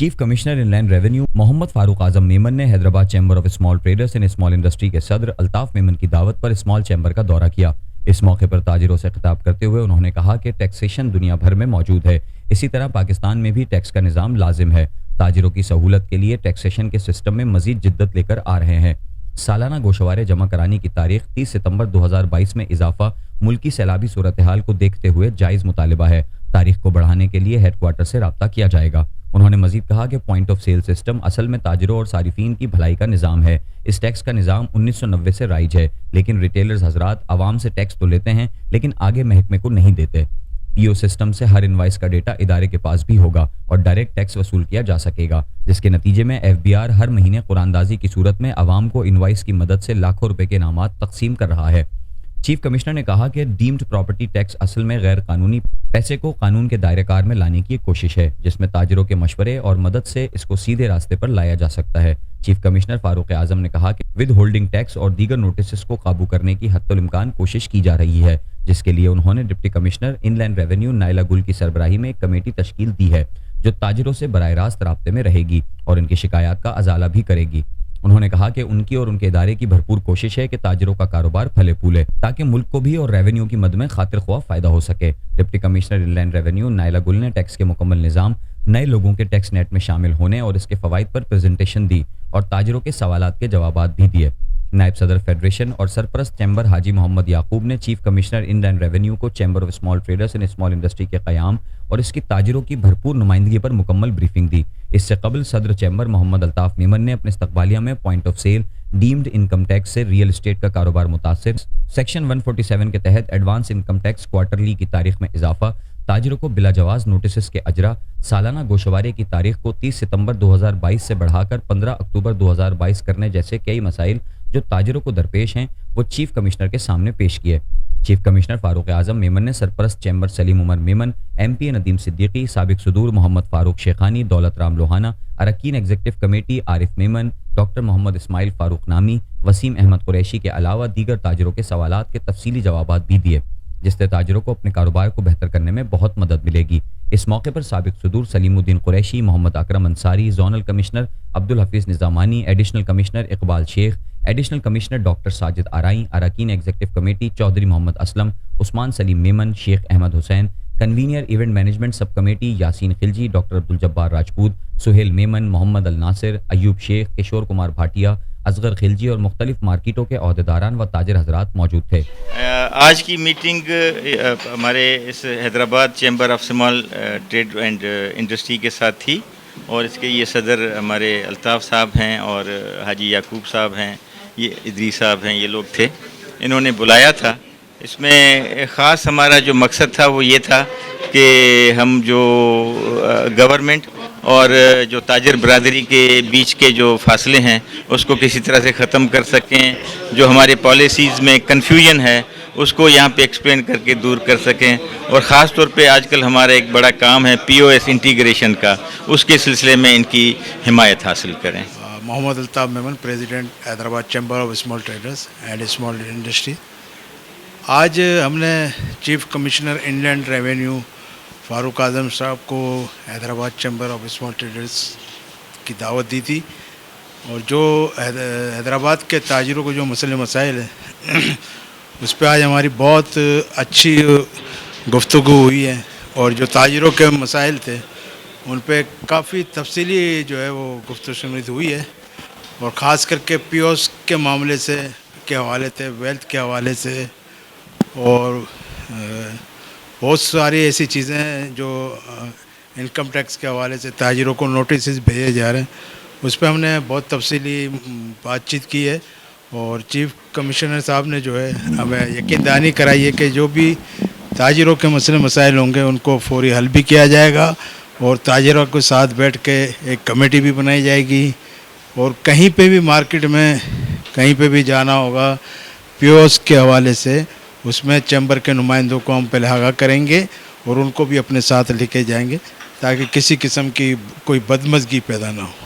Chief commissioner inland revenue Mohammad Farooq Azam Memon ने Hyderabad chamber of small traders and small industry के सदर अल्ताफ मेमन की दावत पर स्मॉल चैम्बर का दौरा किया। इस मौके पर ताजिरों से खिताब करते हुए उन्होंने कहा कि टैक्सेशन दुनिया भर में मौजूद है, इसी तरह पाकिस्तान में भी टैक्स का निज़ाम लाजिम है। ताजिरों की सहूलत के लिए टैक्सेशन के सिस्टम में मजीद जिद्दत लेकर आ रहे हैं। सालाना गोशवारे जमा कराने की तारीख 30 सितंबर 2022 में इजाफा मुल्की सैलाबी सूरत हाल को देखते हुए जायज़ मुतालिबा है। तारीख को बढ़ाने के लिए हेडक्वार्टर से राब्ता किया जाएगा। उन्होंने मजीद कहा कि पॉइंट ऑफ सेल सिस्टम असल में ताजिरों और सारिफीन की भलाई का निज़ाम है। इस टैक्स का निज़ाम 1990 से राइज है, लेकिन रिटेलर्स हजरात आवाम से टैक्स तो लेते हैं लेकिन आगे महकमे को नहीं देते। पीओ सिस्टम से हर इनवाइस का डेटा इदारे के पास भी होगा और डायरेक्ट टैक्स वसूल किया जा सकेगा, जिसके नतीजे में एफबीआर हर महीने कुरानदाजी की सूरत में आवाम को इनवाइस की मदद से लाखों रुपए के इनामात तकसीम कर रहा है। चीफ कमिश्नर ने कहा कि डीम्ड प्रॉपर्टी टैक्स असल में गैर कानूनी पैसे को कानून के दायरे कार में लाने की एक कोशिश है, जिसमें ताजिरों के मशवरे और मदद से इसको सीधे रास्ते पर लाया जा सकता है। चीफ कमिश्नर फारूक आजम ने कहा कि विद होल्डिंग टैक्स और दीगर नोटिस को काबू करने की हत्तुल इम्कान कोशिश की जा रही है, जिसके लिए उन्होंने deputy commissioner inland revenue Naila गुल की सरबराही में एक कमेटी तश्कील दी है, जो ताजिरों से बराह रास्त राब्ते में रहेगी और इनकी शिकायत का अजाला भी करेगी। उन्होंने कहा कि उनकी और उनके इदारे की भरपूर कोशिश है कि ताजिरों का कारोबार फले फूले, ताकि मुल्क को भी और रेवेन्यू की मद में खातिर ख्वाह फायदा हो सके। Deputy commissioner inland revenue Naila गुल ने टैक्स के मुकम्मल निज़ाम, नए लोगों के टैक्स नेट में शामिल होने और इसके फ़वाइद पर प्रेजेंटेशन दी और ताजिरों के सवालात के जवाबात भी दिए। नायब सदर फेडरेशन और सरपरस्त चैम्बर हाजी मोहम्मद याकूब ने चीफ कमिश्नर इनलैंड रेवेन्यू को chamber of small traders and small industry के क़याम और इसकी ताजिरों की भरपूर नुमाइंदगी पर मुकम्मल ब्रीफिंग दी। इससे कबल सदर चैम्बर मोहम्मद अल्ताफ मेमन ने अपने इस्तकबालिया में point of sale, deemed income tax से रियल एस्टेट का कारोबार मुतासिर, सेक्शन 147 के तहत एडवांस इनकम टैक्स क्वार्टरली की तारीख में इजाफा, ताजिरों को बिला जवाज नोटिस के अजरा, सालाना गोशवारे की तारीख को 30 सितंबर 2022 से बढ़ाकर 15 अक्टूबर 2022 करने जैसे कई मसाइल जो ताजिरों को दरपेश हैं, वो चीफ कमिश्नर के सामने पेश किए। चीफ कमिश्नर फारूक आजम मेमन ने सरपरस्त चैम्बर सलीम उमर मेमन, MP नदीम सिद्दीकी, साबिक सदूर मोहम्मद फारूक शेखानी, दौलत राम लोहाना, अरकीन executive committee Arif Memon, doctor Mohammad Ismail Farooq Nami, Waseem Ahmad Qureshi के अलावा दीगर ताजिरों के सवालात के तफसीली जवाबात भी दिए, जिससे ताजिरों को अपने कारोबार को बेहतर करने में बहुत मदद मिलेगी। इस मौके पर साबिक सदूर Salimuddin Qureshi, Mohammad Akram Ansari, zonal commissioner Abdul Hafeez Nizamani, additional commissioner Iqbal Sheikh, additional commissioner doctor Sajid Arain, अरकीन executive committee Chaudhry Mohammad Aslam, Usman Salim Memon, Sheikh Ahmed Hussain, convener event management sub committee Yasin Khilji, doctor Abdul Jabbar Rajput, Suhail Memon, Mohammad Al Nasir, Ayub Sheikh, Kishore Kumar Bhatia, Asghar Khilji और मुख्तलिफ मार्केटों के अहदेदारान व ताजिर हजरात मौजूद थे। आज की मीटिंग हमारे इस Hyderabad chamber of small trade and industry के साथ थी और इसके ये सदर हमारे अल्ताफ़ साहब हैं और हाजी याकूब साहब हैं, ये इदरीस साहब हैं, ये लोग थे, इन्होंने बुलाया था। इसमें ख़ास हमारा जो मकसद था वो ये था कि हम जो गवर्नमेंट और जो ताजिर बरादरी के बीच के जो फासले हैं उसको किसी तरह से ख़त्म कर सकें, जो हमारे पॉलिसीज़ में कन्फ्यूजन है उसको यहाँ पे एक्सप्लेन करके दूर कर सकें, और ख़ास तौर पे आजकल हमारा एक बड़ा काम है POS इंटीग्रेशन का, उसके सिलसिले में इनकी हिमायत हासिल करें। Mohammad Altaf Memon, president Hyderabad chamber of small traders and small industry. आज हमने chief commissioner inland revenue Farooq Azam साहब को Hyderabad chamber of small traders की दावत दी थी, और जो हैदराबाद के ताजिरों को जो मसले मसाइल हैं उस पर आज हमारी बहुत अच्छी गुफ्तगू हुई है, और जो ताजिरों के मसाइल थे उन पर काफ़ी तफसीली जो है वो गुफ्तगू सुनी हुई है, और ख़ास करके POS के मामले से के हवाले से, वेल्थ के हवाले से, और बहुत सारी ऐसी चीज़ें हैं जो इनकम टैक्स के हवाले से ताजिरों को नोटिस भेजे जा रहे हैं, उस पर हमने बहुत तफसीली बातचीत की है। और चीफ कमिश्नर साहब ने जो है हमें यकीन दहानी कराई है कि जो भी ताजिरों के मसले मसाइल होंगे उनको फौरी हल भी किया जाएगा, और ताजिरों के साथ बैठ के एक कमेटी भी बनाई जाएगी, और कहीं पे भी मार्केट में कहीं पे भी जाना होगा POS के हवाले से, उसमें चैम्बर के नुमाइंदों को हम पहले आगाह करेंगे और उनको भी अपने साथ लेके जाएंगे ताकि किसी किस्म की कोई बदमज़गी पैदा ना हो।